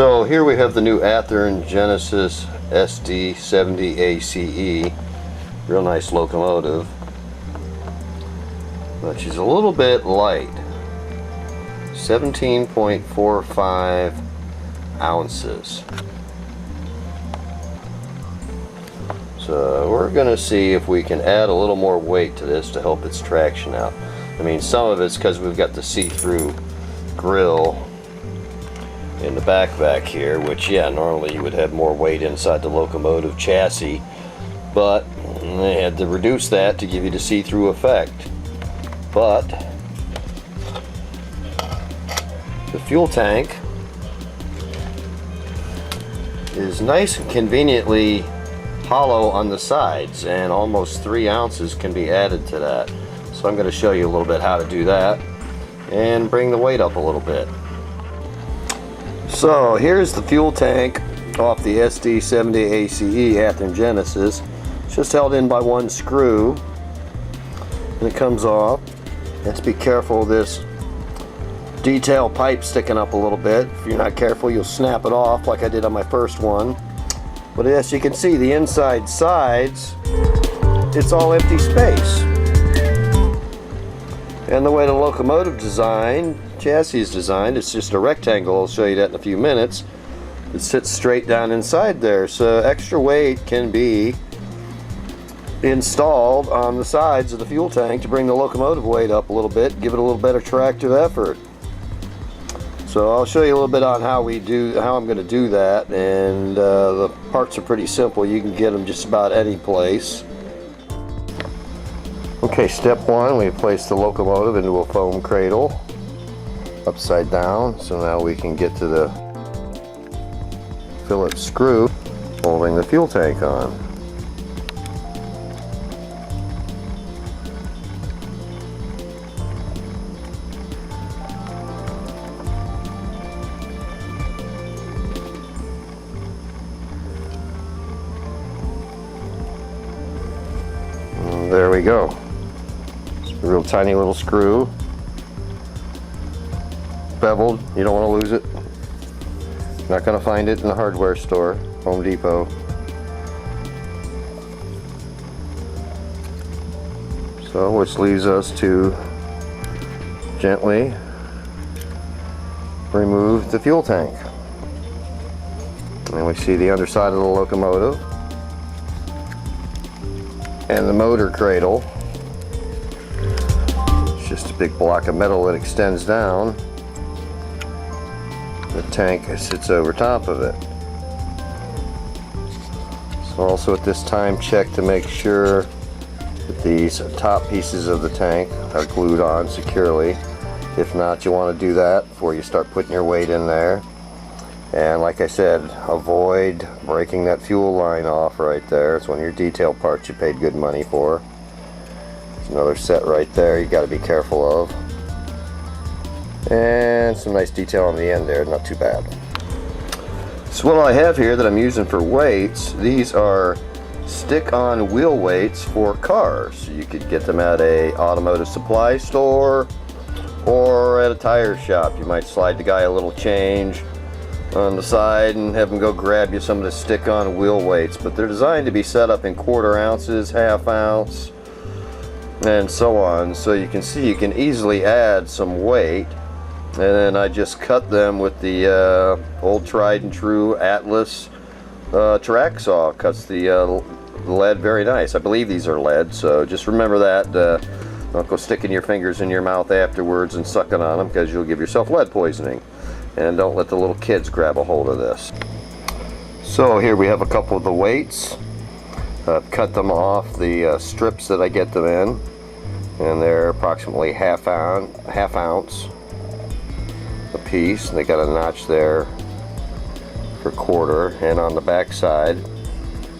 So here we have the new Athearn Genesis SD70ACE. Real nice locomotive, but she's a little bit light. 17.45 ounces. So we're going to see if we can add a little more weight to this to help its traction out. I mean, some of it's because we've got the see-through grill in the back here, which, yeah, normally you would have more weight inside the locomotive chassis, but they had to reduce that to give you the see-through effect. But the fuel tank is nice and conveniently hollow on the sides, and almost 3 ounces can be added to that. So I'm going to show you a little bit how to do that and bring the weight up a little bit. So here's the fuel tank off the SD70ACE Athearn Genesis. It's just held in by one screw and it comes off. You have to be careful of this detail pipe sticking up a little bit. If you're not careful, you'll snap it off like I did on my first one. But as you can see, the inside sides, it's all empty space. And the way the locomotive chassis is designed, it's just a rectangle. I'll show you that in a few minutes. It sits straight down inside there, so extra weight can be installed on the sides of the fuel tank to bring the locomotive weight up a little bit, give it a little better tractive effort. So I'll show you a little bit on how I'm going to do that, and the parts are pretty simple. You can get them just about any place. Okay, step one, we place the locomotive into a foam cradle upside down. So now we can get to the Phillips screw holding the fuel tank on. And there we go. A real tiny little screw, beveled. You don't want to lose it. You're not going to find it in the hardware store, Home Depot. So, which leaves us to gently remove the fuel tank. And we see the underside of the locomotive and the motor cradle. Just a big block of metal that extends down. The tank sits over top of it. So also at this time, check to make sure that these top pieces of the tank are glued on securely. If not, you want to do that before you start putting your weight in there. And like I said, avoid breaking that fuel line off right there. It's one of your detail parts you paid good money for. Another set right there you got to be careful of, and some nice detail on the end there, not too bad. So what I have here that I'm using for weights, these are stick-on wheel weights for cars. You could get them at a automotive supply store or at a tire shop. You might slide the guy a little change on the side and have him go grab you some of the stick-on wheel weights, but they're designed to be set up in 1/4 ounces, 1/2 ounce, and so on, so you can see you can easily add some weight. And then I just cut them with the old tried and true Atlas track saw. Cuts the lead very nice. I believe these are lead, so just remember that. Don't go sticking your fingers in your mouth afterwards and sucking on them, because you'll give yourself lead poisoning. And don't let the little kids grab a hold of this. So here we have a couple of the weights. Cut them off the strips that I get them in, and they're approximately half ounce a piece. And they got a notch there for 1/4. And on the back side,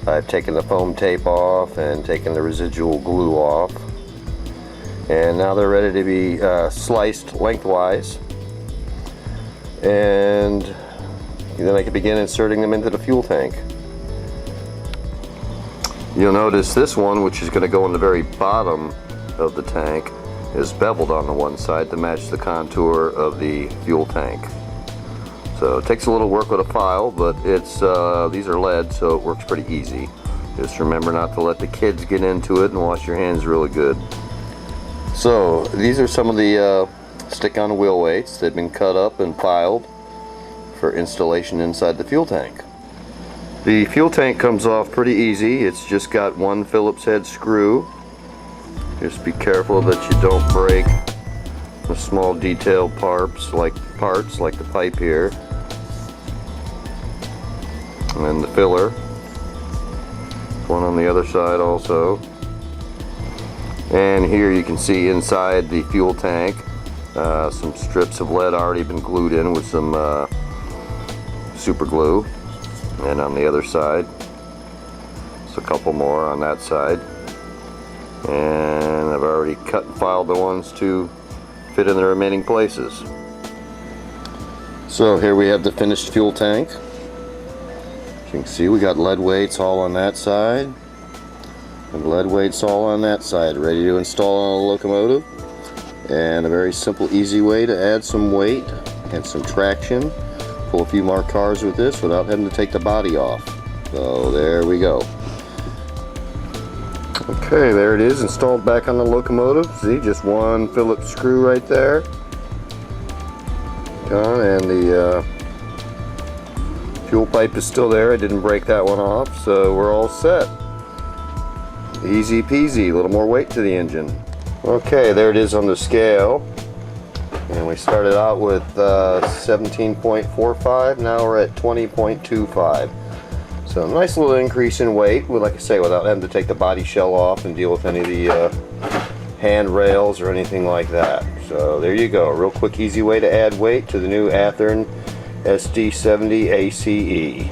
I've taken the foam tape off and taken the residual glue off, and now they're ready to be sliced lengthwise, and then I can begin inserting them into the fuel tank. You'll notice this one, which is going to go in the very bottom of the tank, is beveled on the one side to match the contour of the fuel tank. So it takes a little work with a file, but it's these are lead, so it works pretty easy. Just remember not to let the kids get into it and wash your hands really good. So these are some of the stick-on wheel weights. They've been cut up and filed for installation inside the fuel tank. The fuel tank comes off pretty easy. It's just got one Phillips head screw. Just be careful that you don't break the small detailed parts like the pipe here. And then the filler. One on the other side also. And here you can see inside the fuel tank some strips of lead already been glued in with some super glue. And on the other side, just a couple more on that side. And I've already cut and filed the ones to fit in the remaining places. So here we have the finished fuel tank. As you can see, we got lead weights all on that side and lead weights all on that side, ready to install on a locomotive. And a very simple, easy way to add some weight and some traction. Pull a few more cars with this without having to take the body off. So there we go. Okay, there it is, installed back on the locomotive. See, just one Phillips screw right there. Done, and the fuel pipe is still there. I didn't break that one off, so we're all set. Easy peasy, a little more weight to the engine. Okay, there it is on the scale. And we started out with 17.45, now we're at 20.25. So nice little increase in weight, like I say, without having to take the body shell off and deal with any of the handrails or anything like that. So there you go, a real quick, easy way to add weight to the new Athearn SD70ACE.